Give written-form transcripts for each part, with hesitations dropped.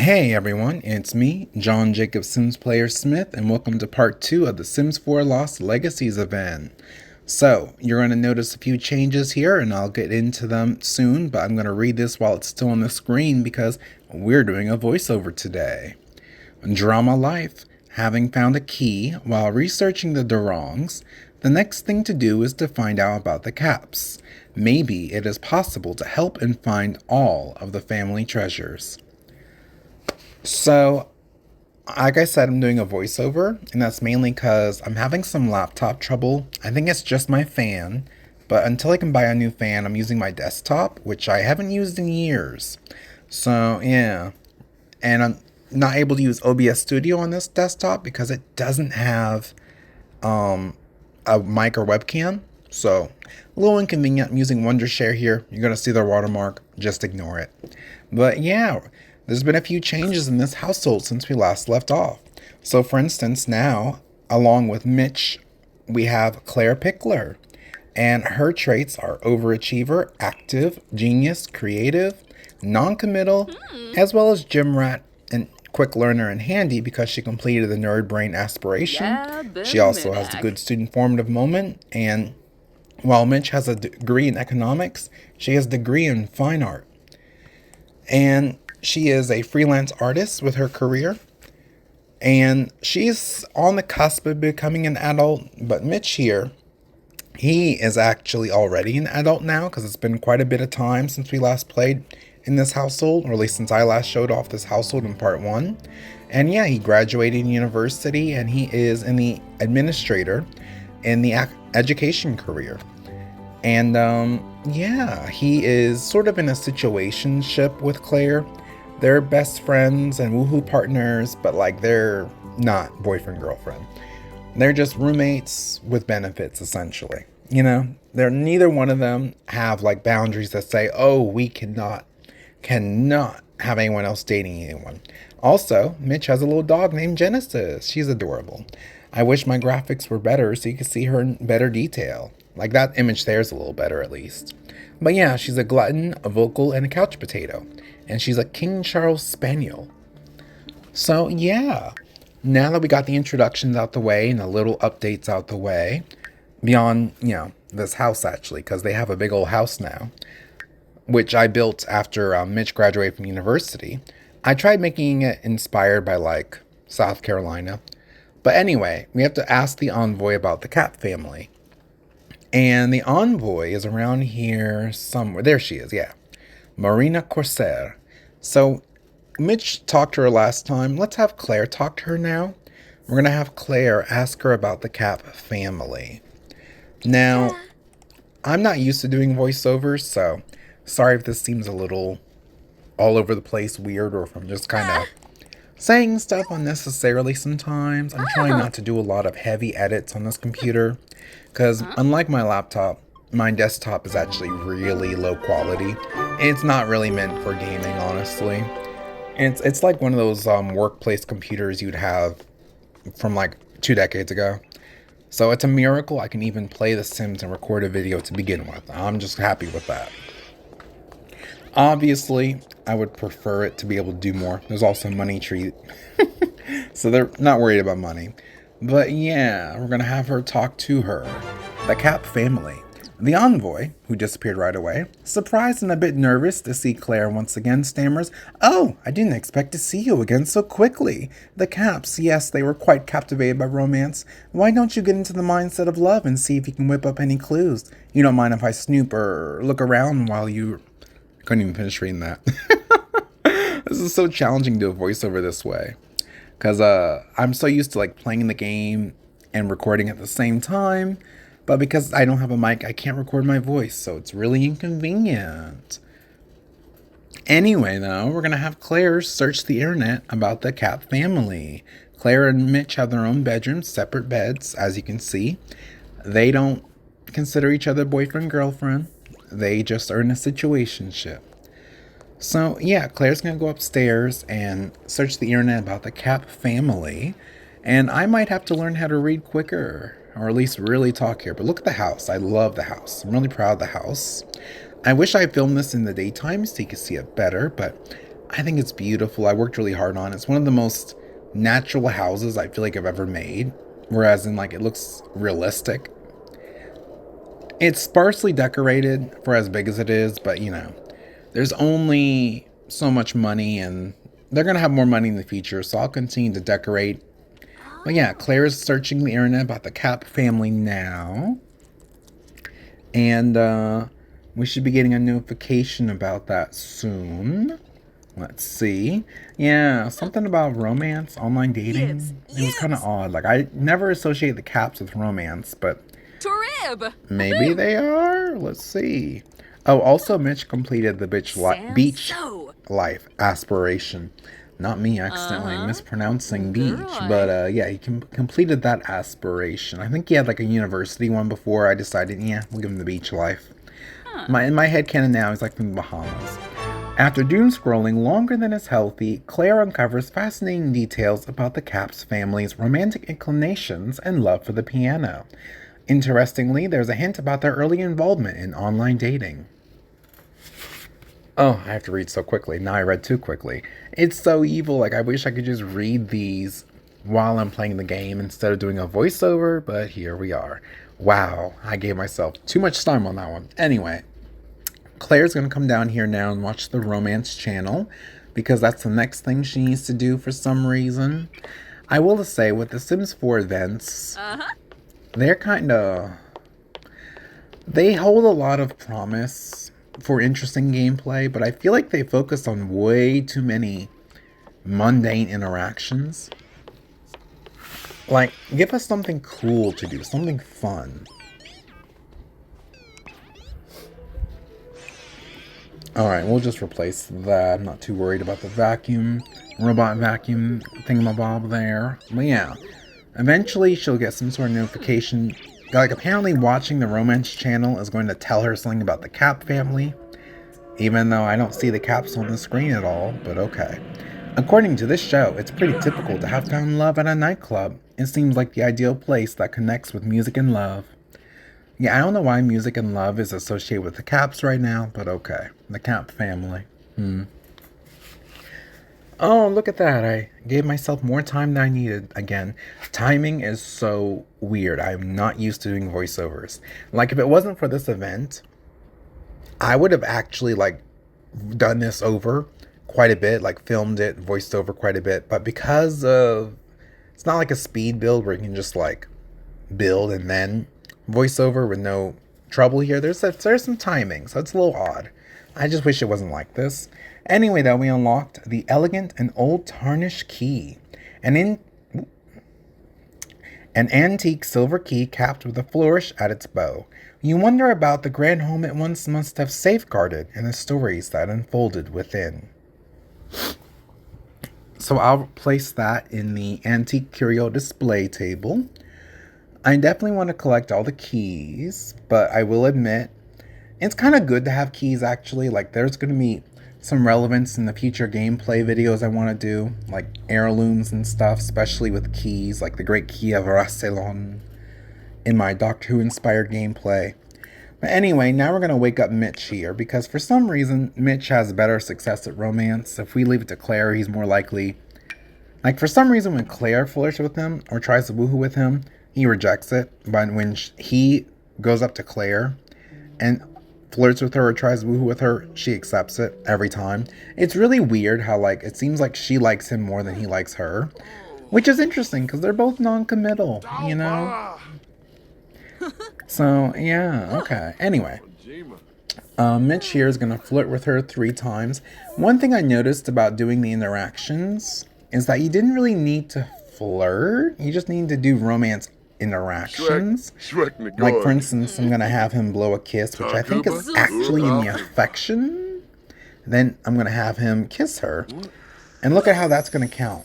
Hey everyone, it's me, John Jacob Sims Player Smith, and welcome to part 2 of the Sims 4 Lost Legacies event. So, you're going to notice a few changes here, and I'll get into them soon, but I'm going to read this while it's still on the screen because we're doing a voiceover today. Drama Life. Having found a key while researching the Durongs, the next thing to do is to find out about the Capps. Maybe it is possible to help and find all of the family treasures. So, like I said, I'm doing a voiceover, and that's mainly because I'm having some laptop trouble. I think it's just my fan, but until I can buy a new fan, I'm using my desktop, which I haven't used in years. So, yeah. And I'm not able to use OBS Studio on this desktop because it doesn't have a mic or webcam. So, a little inconvenient. I'm using Wondershare here. You're going to see the watermark. Just ignore it. But yeah, there's been a few changes in this household since we last left off. So for instance, now, along with Mitch, we have Claire Pickler. And her traits are overachiever, active, genius, creative, non-committal, as well as gym rat and quick learner and handy because she completed the nerd brain aspiration. She also has the good student formative moment, and while Mitch has a degree in economics, she has a degree in fine art. And she is a freelance artist with her career. And she's on the cusp of becoming an adult. But Mitch here, he is actually already an adult now because it's been quite a bit of time since we last played in this household, or at least since I last showed off this household in part 1. And yeah, he graduated university and he is in the administrator in the education career. And yeah, he is sort of in a situationship with Claire. They're best friends and woohoo partners, but like they're not boyfriend-girlfriend. They're just roommates with benefits, essentially. You know, they're neither one of them have like boundaries that say, oh, we cannot have anyone else dating anyone. Also, Mitch has a little dog named Genesis. She's adorable. I wish my graphics were better so you could see her in better detail. Like that image there is a little better at least. But yeah, she's a glutton, a vocal, and a couch potato. And she's a King Charles Spaniel. So yeah, now that we got the introductions out the way and the little updates out the way, beyond, this house actually, because they have a big old house now, which I built after Mitch graduated from university. I tried making it inspired by like South Carolina. But anyway, we have to ask the envoy about the Capp family. And the envoy is around here somewhere. There she is, yeah. Marina Corsair. So, Mitch talked to her last time. Let's have Claire talk to her now. We're going to have Claire ask her about the Capp family. Now, I'm not used to doing voiceovers, so sorry if this seems a little all over the place weird, or if I'm just kind of saying stuff unnecessarily sometimes. I'm trying not to do a lot of heavy edits on this computer. Because unlike my laptop, my desktop is actually really low quality. It's not really meant for gaming, honestly. It's like one of those workplace computers you'd have from like 2 decades ago. So it's a miracle I can even play The Sims and record a video to begin with. I'm just happy with that. Obviously, I would prefer it to be able to do more. There's also money treat. So they're not worried about money. But yeah, we're going to have her talk to her. The Capp family. The envoy, who disappeared right away, surprised and a bit nervous to see Claire once again, stammers, "Oh, I didn't expect to see you again so quickly. The Capps, yes, they were quite captivated by romance. Why don't you get into the mindset of love and see if you can whip up any clues? You don't mind if I snoop or look around while you..." Couldn't even finish reading that. This is so challenging to do a voiceover this way. Because I'm so used to like playing the game and recording at the same time. But because I don't have a mic, I can't record my voice. So it's really inconvenient. Anyway, though, we're going to have Claire search the internet about the Capp family. Claire and Mitch have their own bedrooms, separate beds, as you can see. They don't consider each other boyfriend-girlfriend. They just are in a situationship. So, yeah, Claire's going to go upstairs and search the internet about the Capp family. And I might have to learn how to read quicker, or at least really talk here. But look at the house. I love the house. I'm really proud of the house. I wish I filmed this in the daytime so you could see it better, but I think it's beautiful. I worked really hard on it. It's one of the most natural houses I feel like I've ever made. Whereas in like it looks realistic. It's sparsely decorated for as big as it is, but there's only so much money and they're gonna have more money in the future, so I'll continue to decorate. But yeah, Claire's searching the internet about the Capp family now. And we should be getting a notification about that soon. Let's see. Yeah, something about romance, online dating. It was kind of odd. Like, I never associate the Capps with romance, but maybe they are? Let's see. Oh, also Mitch completed the beach life aspiration. Not me accidentally mispronouncing beach, but yeah, he completed that aspiration. I think he had like a university one before. I decided, yeah, we'll give him the beach life. In my headcanon now, he's like from the Bahamas. After doom scrolling longer than is healthy, Claire uncovers fascinating details about the Capps family's romantic inclinations and love for the piano. Interestingly, there's a hint about their early involvement in online dating. Oh, I have to read so quickly. Now I read too quickly. It's so evil. Like, I wish I could just read these while I'm playing the game instead of doing a voiceover, but here we are. Wow, I gave myself too much time on that one. Anyway, Claire's going to come down here now and watch the romance channel because that's the next thing she needs to do for some reason. I will say, with the Sims 4 events, they're they hold a lot of promise for interesting gameplay, but I feel like they focus on way too many mundane interactions. Like, give us something cool to do, something fun. Alright, we'll just replace that. I'm not too worried about the robot vacuum thingamabob there. But yeah, eventually she'll get some sort of notification. Like, apparently watching the romance channel is going to tell her something about the Capp family. Even though I don't see the Capps on the screen at all, but okay. According to this show, it's pretty typical to have found love at a nightclub. It seems like the ideal place that connects with music and love. Yeah, I don't know why music and love is associated with the Capps right now, but okay. The Capp family. Oh, look at that. I gave myself more time than I needed. Again, timing is so weird. I'm not used to doing voiceovers. Like, if it wasn't for this event, I would have actually, like, done this over quite a bit. Like, filmed it, voiced over quite a bit. But because of... It's not like a speed build where you can just, like, build and then voiceover with no trouble here. There's some timing, so it's a little odd. I just wish it wasn't like this. Anyway, though, we unlocked the elegant and old tarnished key. An antique silver key capped with a flourish at its bow. You wonder about the grand home it once must have safeguarded and the stories that unfolded within. So I'll place that in the antique curio display table. I definitely want to collect all the keys, but I will admit, it's kind of good to have keys actually. Like, there's going to be some relevance in the future gameplay videos I want to do, like heirlooms and stuff, especially with keys, like the Great Key of Rassilon in my Doctor Who inspired gameplay. But anyway, now we're going to wake up Mitch here, because for some reason, Mitch has better success at romance. If we leave it to Claire, he's more likely... Like, for some reason, when Claire flirts with him, or tries to woohoo with him, he rejects it. But when he goes up to Claire and flirts with her or tries to woohoo with her, she accepts it every time. It's really weird how, like, it seems like she likes him more than he likes her. Which is interesting, because they're both non-committal, you know? So, yeah, okay. Anyway. Mitch here is going to flirt with her 3 times. One thing I noticed about doing the interactions is that you didn't really need to flirt. You just need to do romance interactions. Like, for instance, I'm going to have him blow a kiss, which I think is actually in the affection. Then I'm going to have him kiss her. And look at how that's going to count.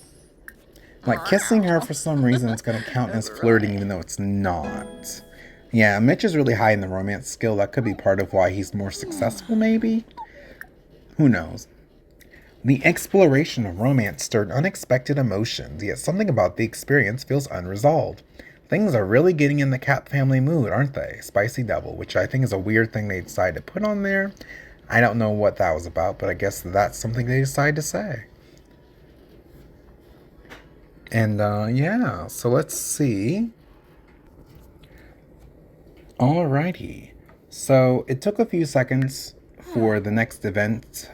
Like, kissing her, for some reason, it's going to count as flirting, even though it's not. Yeah, Mitch is really high in the romance skill. That could be part of why he's more successful, maybe? Who knows? The exploration of romance stirred unexpected emotions, yet something about the experience feels unresolved. Things are really getting in the Capp family mood, aren't they? Spicy Devil, which I think is a weird thing they decided to put on there. I don't know what that was about, but I guess that's something they decided to say. And yeah, so let's see. Alrighty. So it took a few seconds for the next event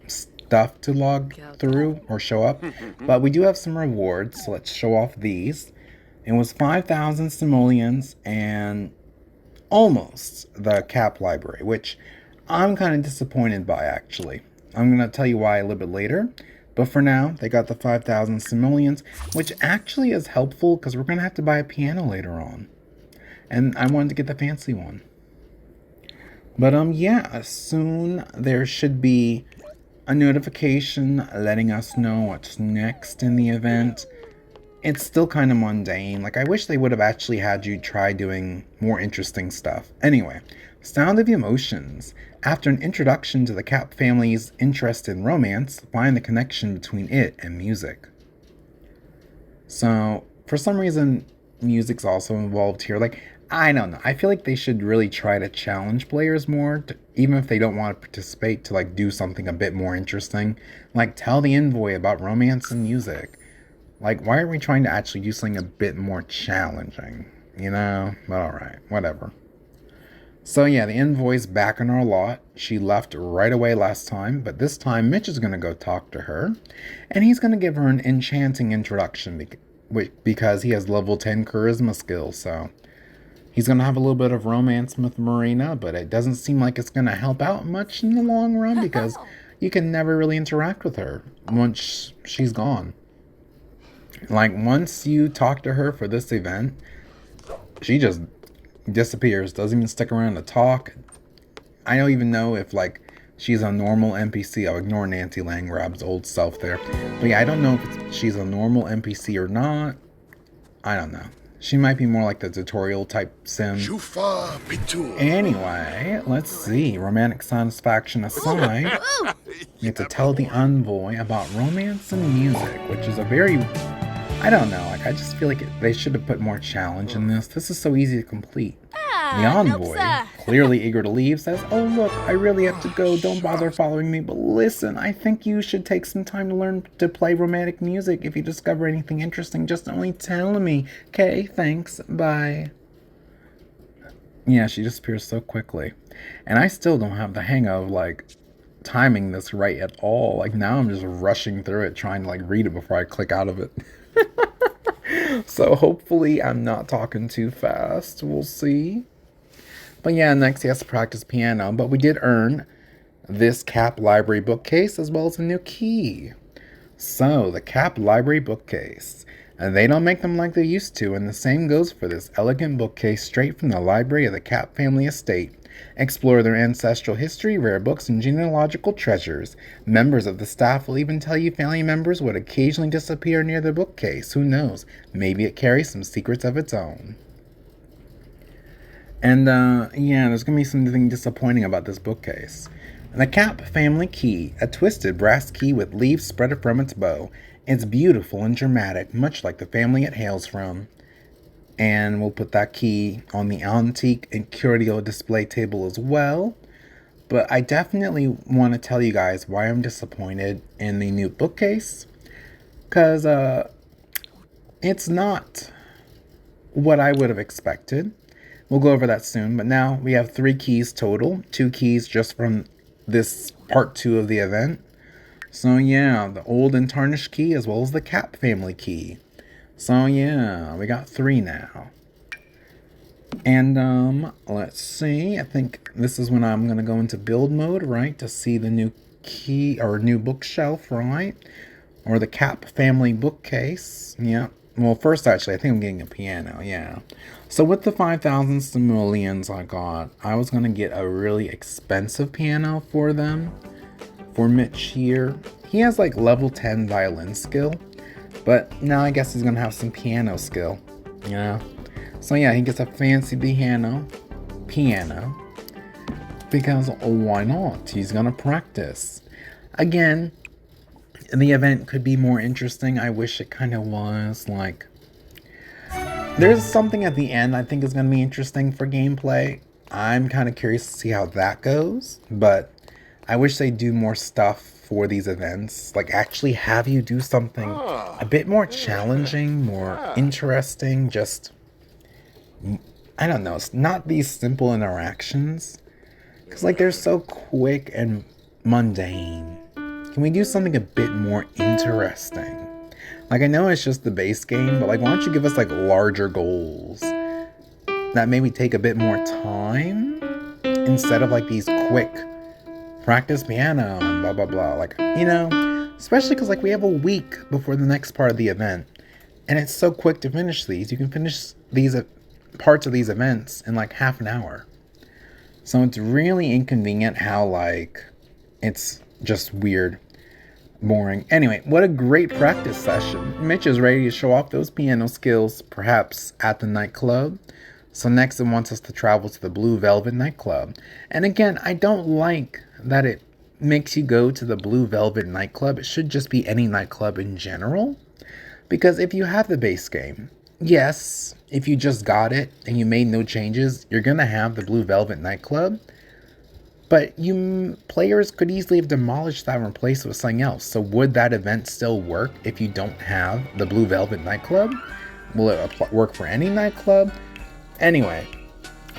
stuff to log through or show up, but we do have some rewards, so let's show off these. It was 5,000 simoleons and almost the Capp library, which I'm kind of disappointed by actually. I'm going to tell you why a little bit later. But for now, they got the 5,000 simoleons, which actually is helpful because we're going to have to buy a piano later on. And I wanted to get the fancy one. But yeah, soon there should be a notification letting us know what's next in the event. It's still kind of mundane. Like, I wish they would have actually had you try doing more interesting stuff. Anyway, Sound of Emotions. After an introduction to the Capp family's interest in romance, find the connection between it and music. So, for some reason, music's also involved here. Like, I don't know. I feel like they should really try to challenge players more, even if they don't want to participate, to like do something a bit more interesting. Like, tell the envoy about romance and music. Like, why aren't we trying to actually do something a bit more challenging? You know? But alright, whatever. So yeah, the envoy's back in our lot. She left right away last time, but this time Mitch is going to go talk to her. And he's going to give her an enchanting introduction because he has level 10 charisma skills, so... He's going to have a little bit of romance with Marina, but it doesn't seem like it's going to help out much in the long run because you can never really interact with her once she's gone. Like, once you talk to her for this event, she just disappears, doesn't even stick around to talk. I don't even know if, like, she's a normal NPC. I'll ignore Nancy Langrab's old self there. But yeah, I don't know if she's a normal NPC or not. I don't know. She might be more like the tutorial type sim. Anyway, let's see. Romantic satisfaction aside, you have to tell the envoy about romance and music, which is a very... I don't know, like, I just feel like they should have put more challenge in this. This is so easy to complete. The envoy, clearly eager to leave, says, "Oh look, I really have to go, don't bother following me, but listen, I think you should take some time to learn to play romantic music. If you discover anything interesting, just only tell me. Okay, thanks, bye." Yeah, she disappears so quickly. And I still don't have the hang of, like, timing this right at all. Like, now I'm just rushing through it, trying to, like, read it before I click out of it. So hopefully I'm not talking too fast. We'll see. But yeah, next he has to practice piano. But we did earn this Capp library bookcase as well as a new key. So, the Capp library bookcase. And they don't make them like they used to, and the same goes for this elegant bookcase straight from the library of the Capp family estate. Explore their ancestral history, rare books, and genealogical treasures. Members of the staff will even tell you family members would occasionally disappear near the bookcase. Who knows? Maybe it carries some secrets of its own. And, yeah, there's going to be something disappointing about this bookcase. The Capp family key, a twisted brass key with leaves spread from its bow. It's beautiful and dramatic, much like the family it hails from. And we'll put that key on the antique and curio display table as well. But I definitely want to tell you guys why I'm disappointed in the new bookcase. Because, it's not what I would have expected. We'll go over that soon, but now we have 3 keys total. 2 keys just from this part 2 of the event. So yeah, the old and tarnished key as well as the Capp family key. So yeah, we got 3 now. And let's see, I think this is when I'm going to go into build mode, right? To see the new key, or new bookshelf, right? Or the Capp family bookcase. Yeah. Well, first, actually, I think I'm getting a piano, yeah. So with the 5,000 simoleons I got, I was going to get a really expensive piano for them. For Mitch here. He has, like, level 10 violin skill. But now I guess he's going to have some piano skill, you know? So yeah, he gets a fancy piano. Because why not? He's going to practice. Again, the event could be more interesting. I wish it kind of was. Like, there's something at the end I think is going to be interesting for gameplay. I'm kind of curious to see how that goes. But I wish they do more stuff for these events. Like actually have you do something a bit more challenging, more interesting, just I don't know, it's not these simple interactions. Because, like, they're so quick and mundane. Can we do something a bit more interesting? Like, I know it's just the base game, but, like, why don't you give us, like, larger goals that maybe take a bit more time instead of, like, these quick practice piano and blah, blah, blah. Like, you know, especially because, like, we have a week before the next part of the event, and it's so quick to finish these. You can finish these parts of these events in, like, half an hour. So it's really inconvenient how, like, it's just weird, boring. Anyway, what a great practice session. Mitch is ready to show off those piano skills, perhaps at the nightclub. So next it wants us to travel to the Blue Velvet nightclub. And again, I don't like that it makes you go to the Blue Velvet nightclub. It should just be any nightclub in general. Because if you have the base game, yes, if you just got it and you made no changes, you're going to have the Blue Velvet nightclub. But you players could easily have demolished that and replaced it with something else. So would that event still work if you don't have the Blue Velvet nightclub? Will it work for any nightclub? Anyway,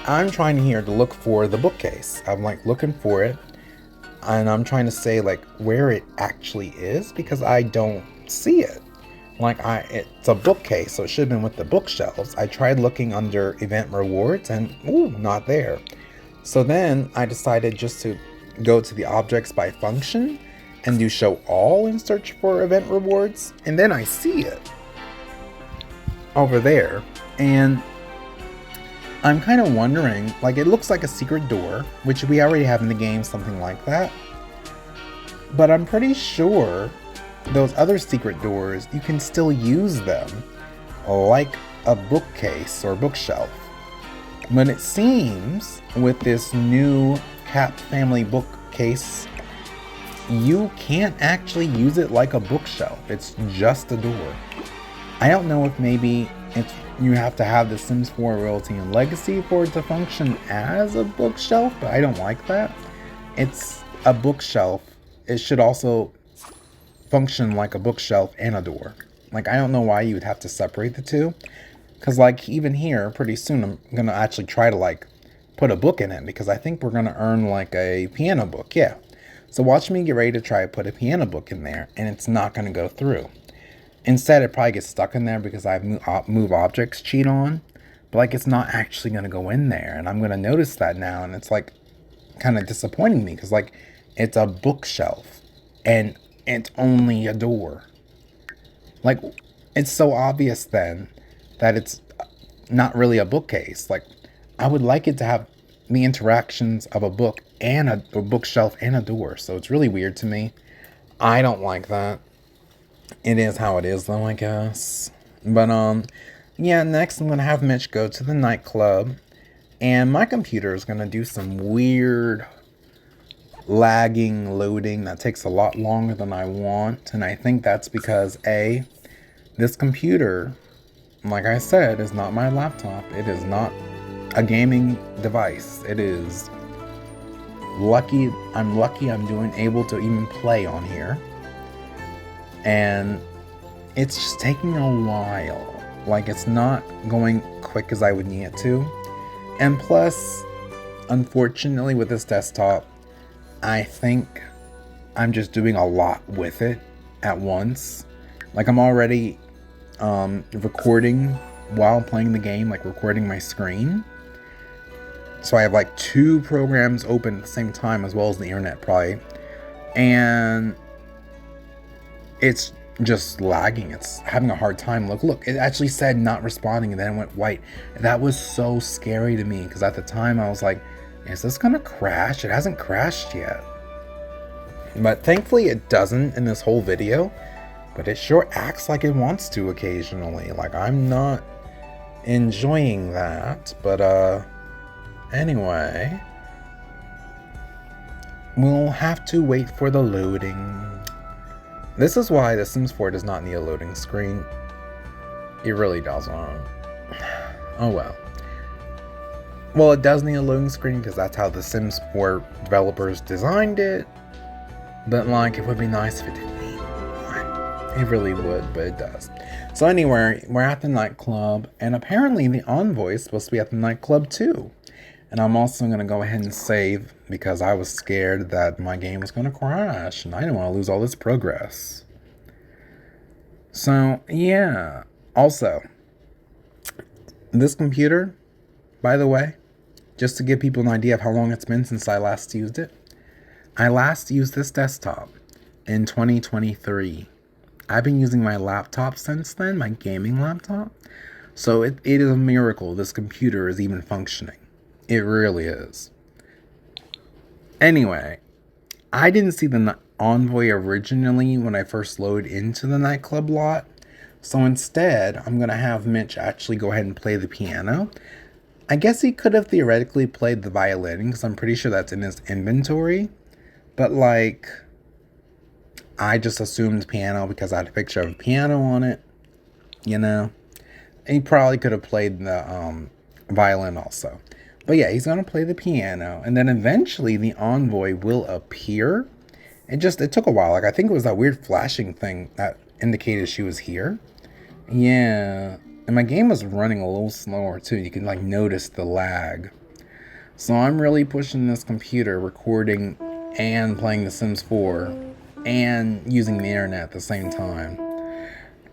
I'm trying here to look for the bookcase. I'm like looking for it. And I'm trying to say like where it actually is because I don't see it. Like it's a bookcase, so it should have been with the bookshelves. I tried looking under event rewards and ooh, not there. So then I decided just to go to the objects by function and do show all and search for event rewards. And then I see it over there. And I'm kind of wondering, like it looks like a secret door, which we already have in the game, something like that. But I'm pretty sure those other secret doors, you can still use them like a bookcase or bookshelf. But it seems with this new Capp family bookcase, you can't actually use it like a bookshelf. It's just a door. I don't know if maybe you have to have the Sims 4 Royalty and Legacy for it to function as a bookshelf, but I don't like that. It's a bookshelf. It should also function like a bookshelf and a door. Like, I don't know why you would have to separate the two. Because, like, even here, pretty soon I'm going to actually try to, like, put a book in it. Because I think we're going to earn, like, a piano book. Yeah. So watch me get ready to try to put a piano book in there. And it's not going to go through. Instead, it probably gets stuck in there because I have move objects cheat on. But, like, it's not actually going to go in there. And I'm going to notice that now. And it's, like, kind of disappointing me. Because, like, it's a bookshelf. And it's only a door. Like, it's so obvious then that it's not really a bookcase. Like, I would like it to have the interactions of a book and a bookshelf and a door. So it's really weird to me. I don't like that. It is how it is though, I guess. But, yeah, next I'm going to have Mitch go to the nightclub. And my computer is going to do some weird lagging loading that takes a lot longer than I want. And I think that's because A, this computer, like I said, is not my laptop. It is not a gaming device. It is lucky. I'm lucky I'm able to even play on here. And it's just taking a while. Like, it's not going quick as I would need it to. And plus, unfortunately with this desktop, I think I'm just doing a lot with it at once. Like, I'm already recording while playing the game, like recording my screen. So I have like 2 programs open at the same time, as well as the internet probably. And it's just lagging. It's having a hard time. Look, it actually said not responding and then it went white. That was so scary to me because at the time I was like, is this gonna crash? It hasn't crashed yet. But thankfully it doesn't in this whole video. But it sure acts like it wants to occasionally. Like, I'm not enjoying that. But, anyway. We'll have to wait for the loading. This is why The Sims 4 does not need a loading screen. It really doesn't. Oh well. Well, it does need a loading screen because that's how the Sims 4 developers designed it. But like, it would be nice if it didn't need one. It really would, but it does. So anyway, we're at the nightclub, and apparently the envoy is supposed to be at the nightclub too. And I'm also going to go ahead and save because I was scared that my game was going to crash and I didn't want to lose all this progress. So, yeah. Also, this computer, by the way, just to give people an idea of how long it's been since I last used it, I last used this desktop in 2023. I've been using my laptop since then, my gaming laptop. So it is a miracle this computer is even functioning. It really is. Anyway, I didn't see the envoy originally when I first loaded into the nightclub lot. So instead, I'm going to have Mitch actually go ahead and play the piano. I guess he could have theoretically played the violin because I'm pretty sure that's in his inventory. But like, I just assumed piano because I had a picture of a piano on it, you know. He probably could have played the violin also. But yeah, he's going to play the piano. And then eventually the envoy will appear. It took a while. Like, I think it was that weird flashing thing that indicated she was here. Yeah. And my game was running a little slower too. You can like notice the lag. So I'm really pushing this computer, recording and playing The Sims 4 and using the internet at the same time.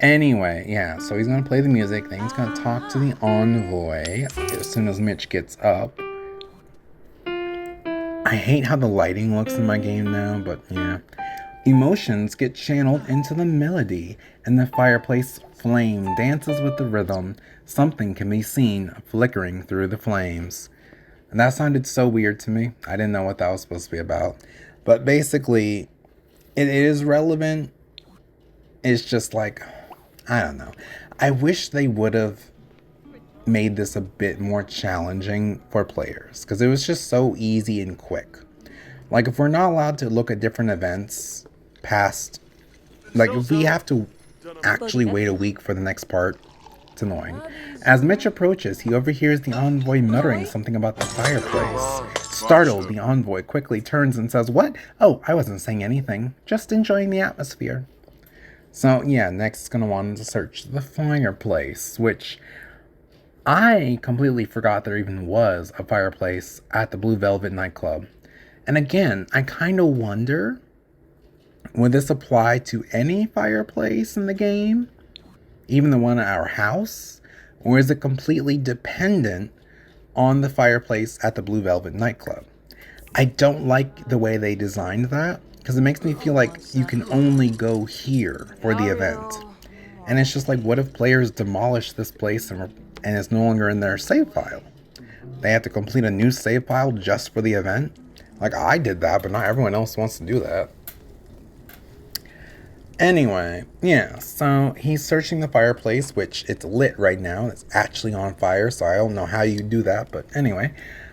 Anyway, yeah, so he's going to play the music, then he's going to talk to the envoy as soon as Mitch gets up. I hate how the lighting looks in my game now, but yeah. Emotions get channeled into the melody, and the fireplace flame dances with the rhythm. Something can be seen flickering through the flames. And that sounded so weird to me. I didn't know what that was supposed to be about. But basically, it is relevant. It's just like, I don't know. I wish they would have made this a bit more challenging for players, because it was just so easy and quick. Like, if we're not allowed to look at different events past, like, if we have to actually wait a week for the next part, it's annoying. As Mitch approaches, he overhears the envoy muttering something about the fireplace. Startled, the envoy quickly turns and says, "What? Oh, I wasn't saying anything, just enjoying the atmosphere." So yeah, next is going to want to search the fireplace, which I completely forgot there even was a fireplace at the Blue Velvet nightclub. And again, I kind of wonder, would this apply to any fireplace in the game? Even the one at our house? Or is it completely dependent on the fireplace at the Blue Velvet nightclub? I don't like the way they designed that, because it makes me feel like you can only go here for the event. And it's just like, what if players demolish this place and it's no longer in their save file? They have to complete a new save file just for the event? Like, I did that, but not everyone else wants to do that. Anyway, yeah, so he's searching the fireplace, which it's lit right now. It's actually on fire, so I don't know how you do that. But anyway,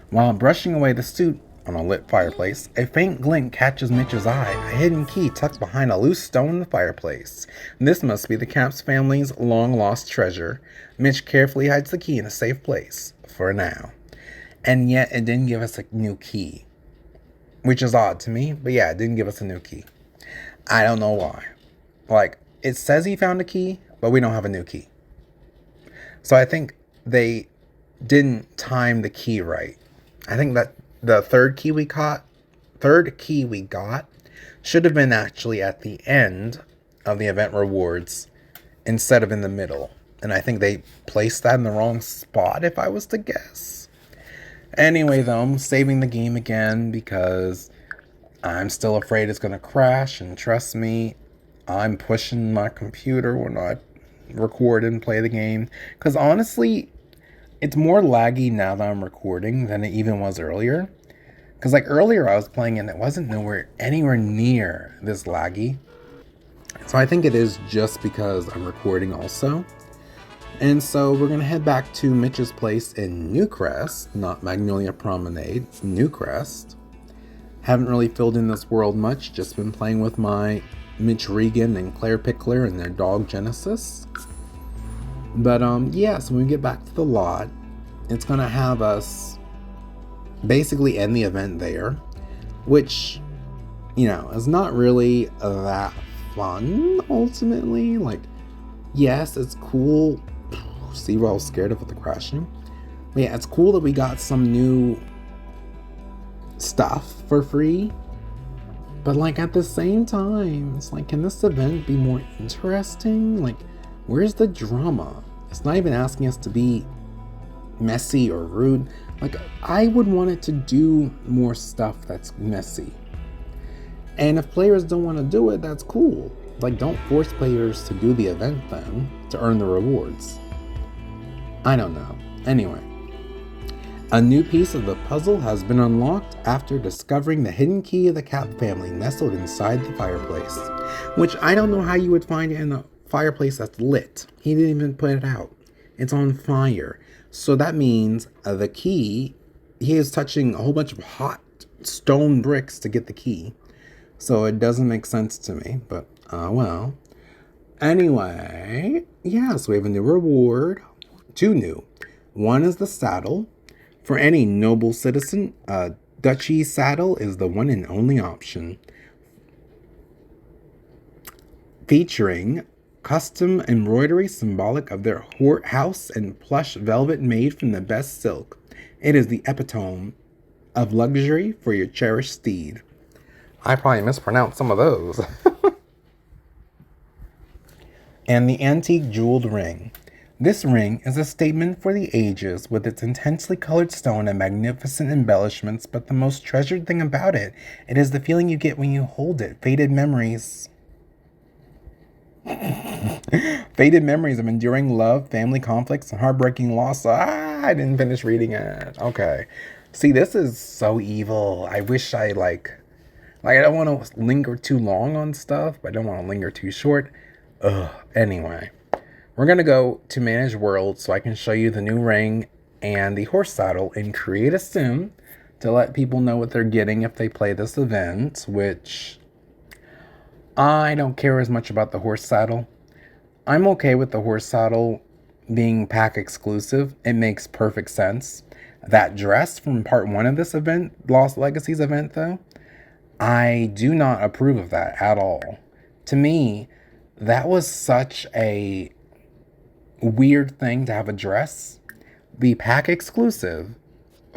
while brushing away the soot on a lit fireplace, a faint glint catches Mitch's eye, a hidden key tucked behind a loose stone in the fireplace. This must be the Capp's family's long-lost treasure. Mitch carefully hides the key in a safe place, for now. And yet, it didn't give us a new key. Which is odd to me, but yeah, it didn't give us a new key. I don't know why. Like, it says he found a key, but we don't have a new key. So I think they didn't time the key right. I think that the third key we got should have been actually at the end of the event rewards instead of in the middle. And I think they placed that in the wrong spot, if I was to guess. Anyway, though, I'm saving the game again because I'm still afraid it's going to crash. And trust me, I'm pushing my computer when I record and play the game. Because honestly, it's more laggy now that I'm recording than it even was earlier. Because like earlier I was playing and it wasn't anywhere near this laggy. So I think it is just because I'm recording also. And so we're going to head back to Mitch's place in Newcrest, not Magnolia Promenade, Newcrest. Haven't really filled in this world much, just been playing with my Mitch Regan and Claire Pickler and their dog Genesis. But yeah, so when we get back to the lot, it's going to have us basically end the event there, which, is not really that fun ultimately. Like, yes, it's cool. See what I was scared of with the crashing? But yeah, it's cool that we got some new stuff for free. But like at the same time, it's like, can this event be more interesting? Like, where's the drama? It's not even asking us to be messy or rude. Like, I would want it to do more stuff that's messy. And if players don't want to do it, that's cool. Like, don't force players to do the event then to earn the rewards. I don't know. Anyway, a new piece of the puzzle has been unlocked after discovering the hidden key of the Capp family nestled inside the fireplace. Which I don't know how you would find it in a fireplace that's lit. He didn't even put it out. It's on fire. So that means the key, he is touching a whole bunch of hot stone bricks to get the key. So it doesn't make sense to me, but well. Anyway, yeah, so we have a new reward. 2 new. One is the saddle. For any noble citizen, a duchy saddle is the one and only option. Featuring custom embroidery symbolic of their house and plush velvet made from the best silk. It is the epitome of luxury for your cherished steed. I probably mispronounced some of those. And the antique jeweled ring. This ring is a statement for the ages with its intensely colored stone and magnificent embellishments, but the most treasured thing about it is the feeling you get when you hold it. Faded memories of enduring love, family conflicts, and heartbreaking loss. I didn't finish reading it. Okay. See, this is so evil. I wish I I don't want to linger too long on stuff, but I don't want to linger too short. Anyway. We're going to go to Manage World so I can show you the new ring and the horse saddle and create a sim to let people know what they're getting if they play this event, which I don't care as much about the horse saddle. I'm okay with the horse saddle being pack exclusive. It makes perfect sense. That dress from part 1 of this event, Lost Legacies event though, I do not approve of that at all. To me, that was such a weird thing to have a dress be pack exclusive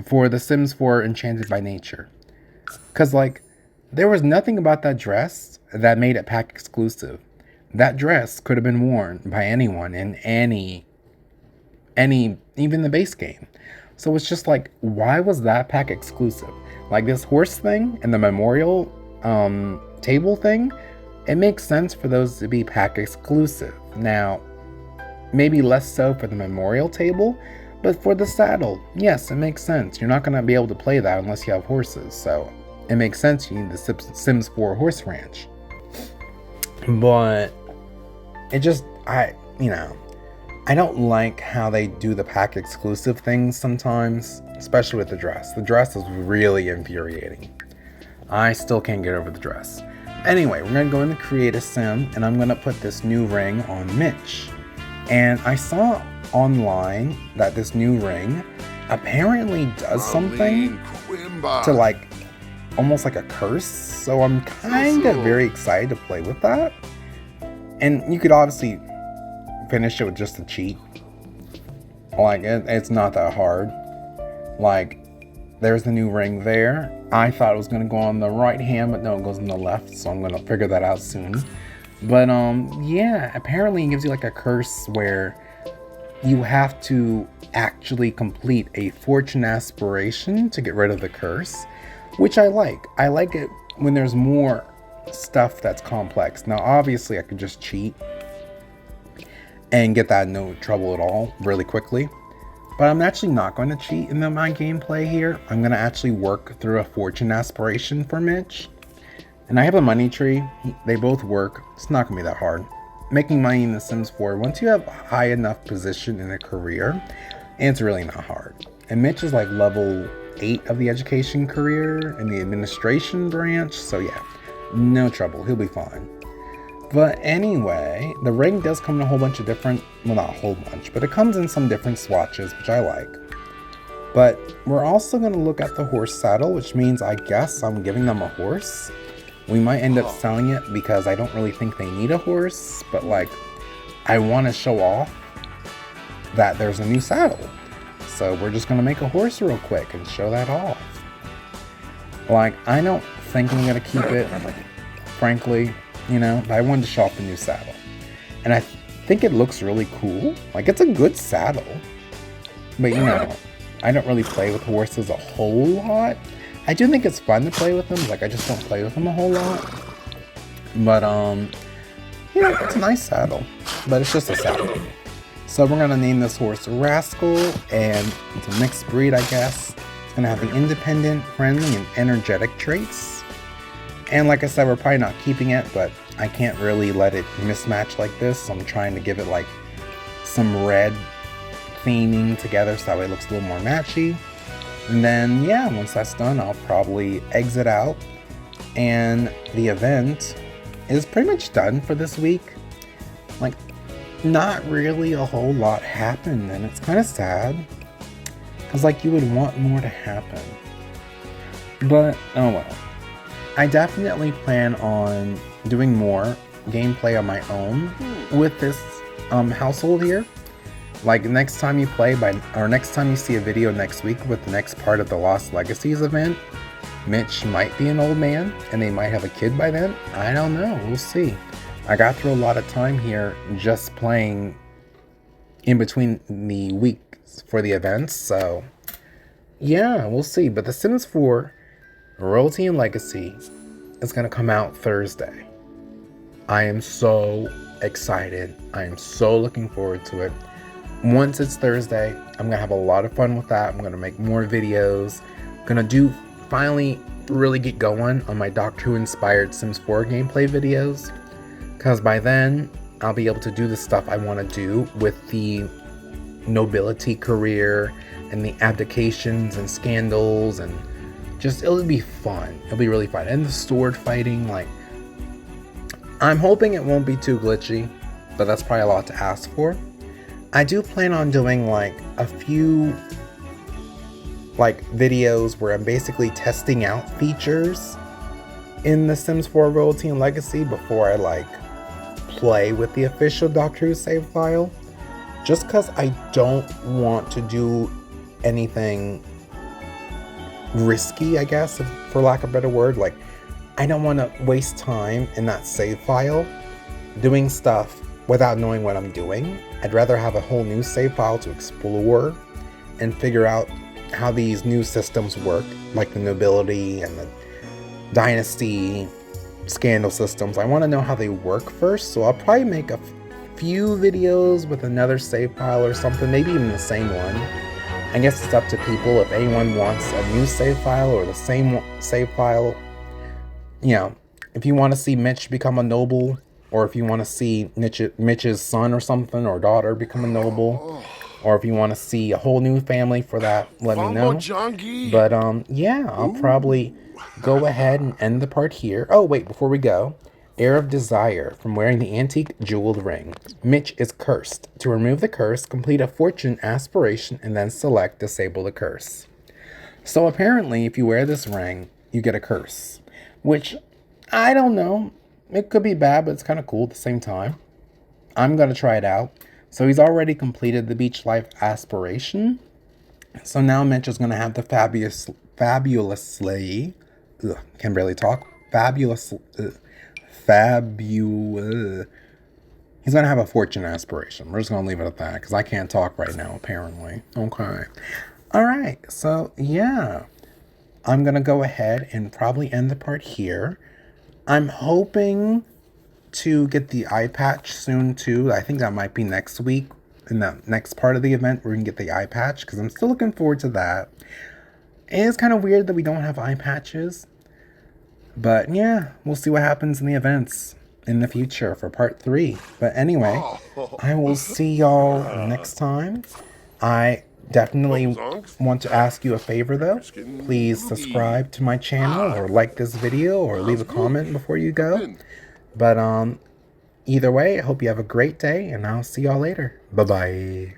for The Sims 4 Enchanted by Nature. Because, there was nothing about that dress that made it pack exclusive. That dress could have been worn by anyone in any, even the base game. So it's just why was that pack exclusive? This horse thing and the memorial table thing, it makes sense for those to be pack exclusive. Now, maybe less so for the memorial table, but for the saddle, yes, it makes sense. You're not going to be able to play that unless you have horses, so it makes sense you need the Sims 4 horse ranch. But it just, I don't like how they do the pack exclusive things sometimes, especially with the dress. The dress is really infuriating. I still can't get over the dress. Anyway, we're going to go in the create a sim, and I'm going to put this new ring on Mitch. And I saw online that this new ring apparently does something to almost like a curse. So I'm kind of very excited to play with that. And you could obviously finish it with just a cheat. It's not that hard. There's the new ring there. I thought it was going to go on the right hand, but no, it goes on the left. So I'm going to figure that out soon. But, yeah, apparently it gives you a curse where you have to actually complete a fortune aspiration to get rid of the curse, which I like. I like it when there's more stuff that's complex. Now, obviously, I could just cheat and get that no trouble at all really quickly. But I'm actually not going to cheat in my gameplay here. I'm going to actually work through a fortune aspiration for Mitch. And I have a money tree. They both work. It's not going to be that hard. Making money in The Sims 4, once you have a high enough position in a career, it's really not hard. And Mitch is level 8 of the education career in the administration branch. So yeah, no trouble. He'll be fine. But anyway, the ring does come in a whole bunch of different, well, not a whole bunch, but it comes in some different swatches, which I like. But we're also going to look at the horse saddle, which means I guess I'm giving them a horse. We might end up selling it because I don't really think they need a horse, but like I want to show off that there's a new saddle. So we're just going to make a horse real quick and show that off. Like, I don't think I'm going to keep it, frankly, you know, but I wanted to show off the new saddle. And I think it looks really cool. Like, it's a good saddle. But, you know, I don't really play with horses a whole lot. I do think it's fun to play with them. Like, I just don't play with them a whole lot. But, you know, it's a nice saddle. But it's just a saddle. So we're going to name this horse Rascal. And it's a mixed breed, I guess. It's going to have the independent, friendly, and energetic traits. And like I said, we're probably not keeping it, but I can't really let it mismatch like this. So I'm trying to give it like some red theming together so that way it looks a little more matchy. And then, yeah, once that's done, I'll probably exit out. And the event is pretty much done for this week. Like, not really a whole lot happened, and it's kind of sad. Because, like, you would want more to happen. But, oh well. I definitely plan on doing more gameplay on my own with this household here. Like, next time you play or next time you see a video next week with the next part of the Lost Legacies event, Mitch might be an old man and they might have a kid by then. I don't know. We'll see. I got through a lot of time here just playing in between the weeks for the events. So, yeah, we'll see. But The Sims 4 Royalty and Legacy is going to come out Thursday. I am so excited. I am so looking forward to it. Once it's Thursday, I'm going to have a lot of fun with that. I'm going to make more videos. I'm going to finally really get going on my Doctor Who inspired Sims 4 gameplay videos. Because by then, I'll be able to do the stuff I want to do with the nobility career and the abdications and scandals, and just, it'll be fun. It'll be really fun. And the sword fighting, like, I'm hoping it won't be too glitchy, but that's probably a lot to ask for. I do plan on doing like a few like videos where I'm basically testing out features in The Sims 4 Royalty and Legacy before I like play with the official Doctor Who save file. Just because I don't want to do anything risky, I guess, for lack of a better word. Like, I don't want to waste time in that save file doing stuff without knowing what I'm doing. I'd rather have a whole new save file to explore and figure out how these new systems work, like the nobility and the dynasty scandal systems. I want to know how they work first, so I'll probably make a few videos with another save file or something, maybe even the same one. I guess it's up to people if anyone wants a new save file or the same save file. You know, if you want to see Mitch become a noble, or if you want to see Mitch's son or something or daughter become a noble, or if you want to see a whole new family for that, let me know. But yeah, I'll probably go ahead and end the part here. Oh wait, before we go, Heir of Desire from wearing the antique jeweled ring. Mitch is cursed. To remove the curse, complete a fortune aspiration and then select disable the curse. So apparently, if you wear this ring, you get a curse, which I don't know. It could be bad, but it's kind of cool at the same time. I'm going to try it out. So he's already completed the beach life aspiration. So now Mitch is going to have the fabulously, can barely talk, he's going to have a fortune aspiration. We're just going to leave it at that because I can't talk right now, apparently. Okay. All right. So, yeah. I'm going to go ahead and probably end the part here. I'm hoping to get the eye patch soon, too. I think that might be next week in the next part of the event where we can get the eye patch because I'm still looking forward to that. It is kind of weird that we don't have eye patches. But, yeah, we'll see what happens in the events in the future for part 3. But anyway, I will see y'all next time. I definitely want to ask you a favor though. Please subscribe to my channel or like this video or leave a comment before you go. But either way, I hope you have a great day and I'll see y'all later. Bye bye.